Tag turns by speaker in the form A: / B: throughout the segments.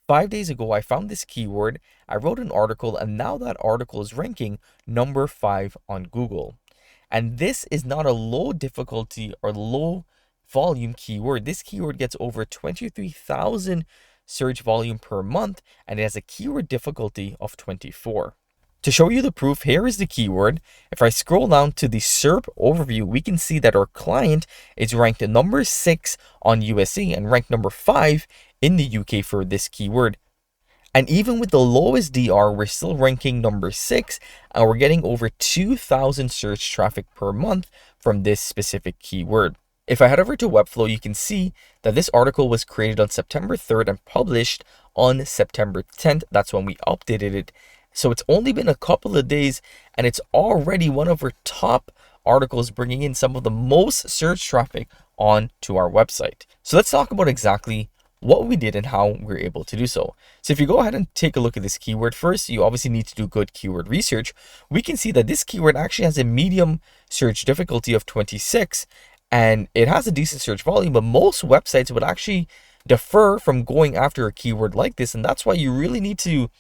A: 5 days ago, I found this keyword, I wrote an article, and now that article is ranking number 5 on Google. And this is not a low difficulty or low volume keyword. This keyword gets over 23,000 search volume per month, and it has a keyword difficulty of 24. To show you the proof, here is the keyword. If I scroll down to the SERP overview, we can see that our client is ranked number 6 on USA and ranked number 5 in the UK for this keyword. And even with the lowest DR, we're still ranking number 6, and we're getting over 2,000 search traffic per month from this specific keyword. If I head over to Webflow, you can see that this article was created on September 3rd and published on September 10th. That's when we updated it. So it's only been a couple of days, and it's already one of our top articles, bringing in some of the most search traffic onto our website. So let's talk about exactly what we did and how we were able to do so. So if you go ahead and take a look at this keyword, first, you obviously need to do good keyword research. We can see that this keyword actually has a medium search difficulty of 26, and it has a decent search volume, but most websites would actually defer from going after a keyword like this. And that's why you really need to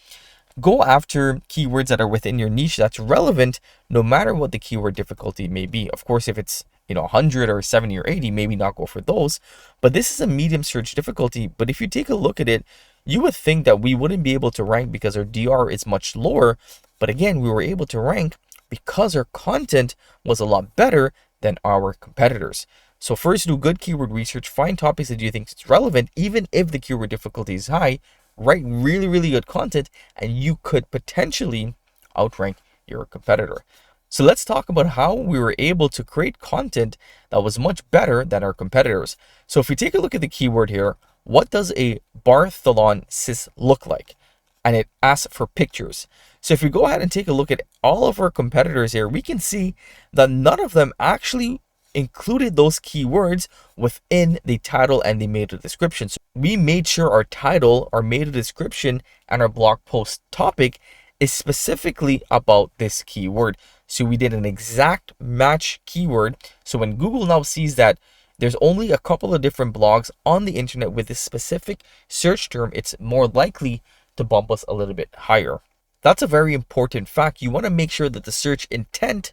A: go after keywords that are within your niche that's relevant, no matter what the keyword difficulty may be. Of course, if it's 100 or 70 or 80, maybe not go for those. But this is a medium search difficulty. But if you take a look at it, you would think that we wouldn't be able to rank because our DR is much lower. But again, we were able to rank because our content was a lot better than our competitors. So first, do good keyword research, find topics that you think is relevant, even if the keyword difficulty is high. Write really, really good content, and you could potentially outrank your competitor. So let's talk about how we were able to create content that was much better than our competitors. So if we take a look at the keyword here, what does a Bartholin cyst look like? And it asks for pictures. So if we go ahead and take a look at all of our competitors here, we can see that none of them actually included those keywords within the title and the meta description. So we made sure our title, our meta description, and our blog post topic is specifically about this keyword. So we did an exact match keyword. So when Google now sees that there's only a couple of different blogs on the internet with this specific search term, it's more likely to bump us a little bit higher. That's a very important fact. You want to make sure that the search intent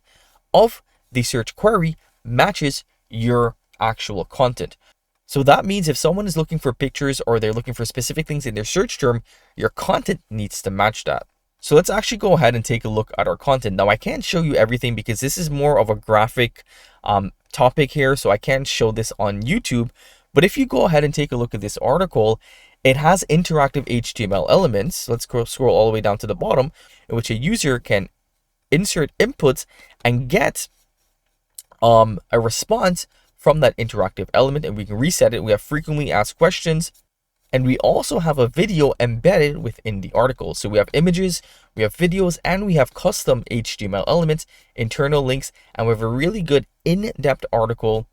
A: of the search query matches your actual content. So that means if someone is looking for pictures or they're looking for specific things in their search term, your content needs to match that. So let's actually go ahead and take a look at our content. Now I can't show you everything because this is more of a graphic topic here, so I can't show this on YouTube. But if you go ahead and take a look at this article, it has interactive HTML elements. Let's scroll all the way down to the bottom, in which a user can insert inputs and get a response from that interactive element, and we can reset it. We have frequently asked questions, and we also have a video embedded within the article. So we have images, we have videos, and we have custom HTML elements, internal links, and we have a really good in-depth article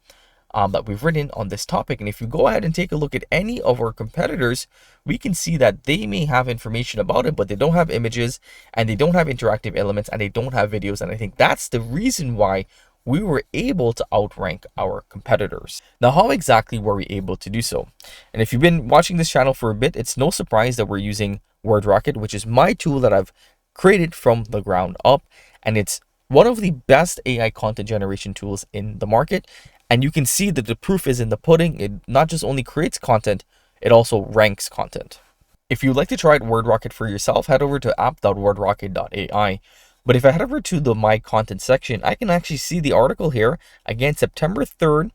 A: that we've written on this topic. And if you go ahead and take a look at any of our competitors, we can see that they may have information about it, but they don't have images, and they don't have interactive elements, and they don't have videos. And I think that's the reason why we were able to outrank our competitors. Now, how exactly were we able to do so? And if you've been watching this channel for a bit, it's no surprise that we're using WordRocket, which is my tool that I've created from the ground up. And it's one of the best AI content generation tools in the market. And you can see that the proof is in the pudding. It not just only creates content, it also ranks content. If you'd like to try out WordRocket for yourself, head over to app.wordrocket.ai. But if I head over to the My Content section, I can actually see the article here. Again, September 3rd,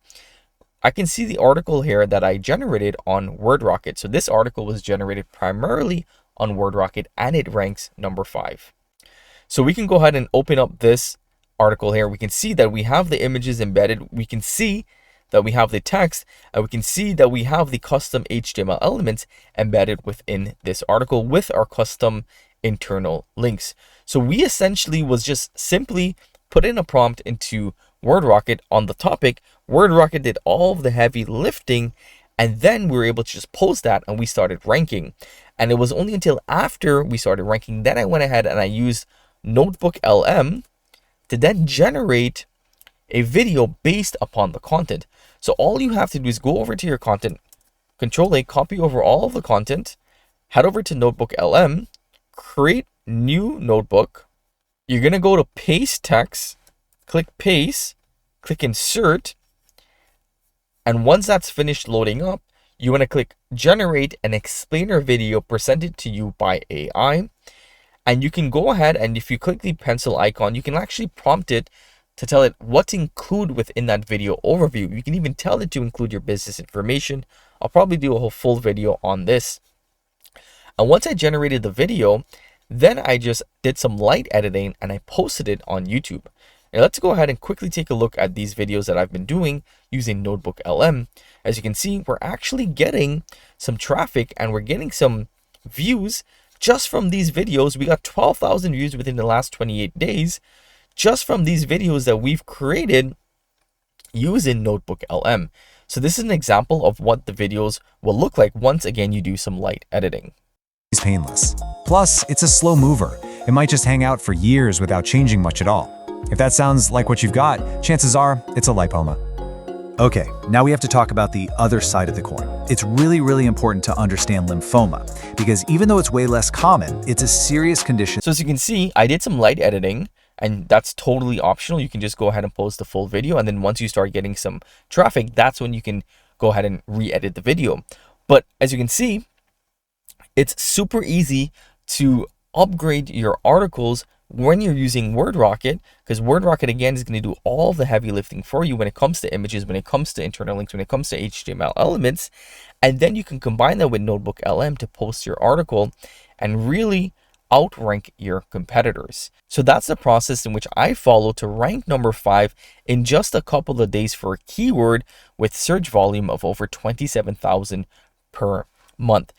A: I can see the article here that I generated on WordRocket. So this article was generated primarily on WordRocket, and it ranks number 5. So we can go ahead and open up this article here. We can see that we have the images embedded. We can see that we have the text, and we can see that we have the custom HTML elements embedded within this article with our custom internal links. So we essentially was just simply put in a prompt into WordRocket on the topic. WordRocket did all of the heavy lifting, and then we were able to just post that, and we started ranking. And it was only until after we started ranking that I went ahead and I used Notebook LM to then generate a video based upon the content. So all you have to do is go over to your content, Control A, copy over all of the content, Head over to Notebook LM, create new notebook. You're going to go to paste text, click paste, click insert. And once that's finished loading up, you want to click generate an explainer video presented to you by AI. And you can go ahead and if you click the pencil icon, you can actually prompt it to tell it what to include within that video overview. You can even tell it to include your business information. I'll probably do a whole full video on this. And once I generated the video, then I just did some light editing and I posted it on YouTube. Now let's go ahead and quickly take a look at these videos that I've been doing using Notebook LM. As you can see, we're actually getting some traffic and we're getting some views just from these videos. We got 12,000 views within the last 28 days just from these videos that we've created using Notebook LM. So this is an example of what the videos will look like once again you do some light editing.
B: Is painless. Plus, it's a slow mover. It might just hang out for years without changing much at all. If that sounds like what you've got, chances are it's a lipoma.
C: Okay, now we have to talk about the other side of the coin. It's really important to understand lymphoma because even though it's way less common, it's a serious condition.
A: So as you can see, I did some light editing and that's totally optional. You can just go ahead and post the full video. And then once you start getting some traffic, that's when you can go ahead and re-edit the video. But as you can see, it's super easy to upgrade your articles when you're using WordRocket, because WordRocket again is going to do all the heavy lifting for you when it comes to images, when it comes to internal links, when it comes to HTML elements. And then you can combine that with Notebook LM to post your article and really outrank your competitors. So that's the process in which I follow to rank number 5 in just a couple of days for a keyword with search volume of over 27,000 per month.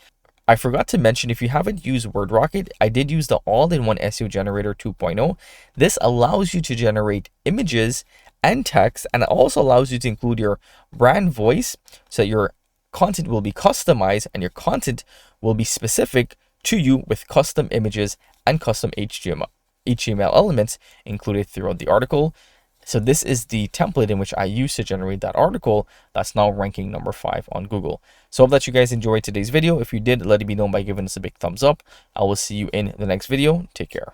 A: I forgot to mention, if you haven't used WordRocket, I did use the all-in-one SEO Generator 2.0. This allows you to generate images and text, and it also allows you to include your brand voice so that your content will be customized and your content will be specific to you with custom images and custom HTML elements included throughout the article. So this is the template in which I use to generate that article that's now ranking number 5 on Google. So I hope that you guys enjoyed today's video. If you did, let it be known by giving us a big thumbs up. I will see you in the next video. Take care.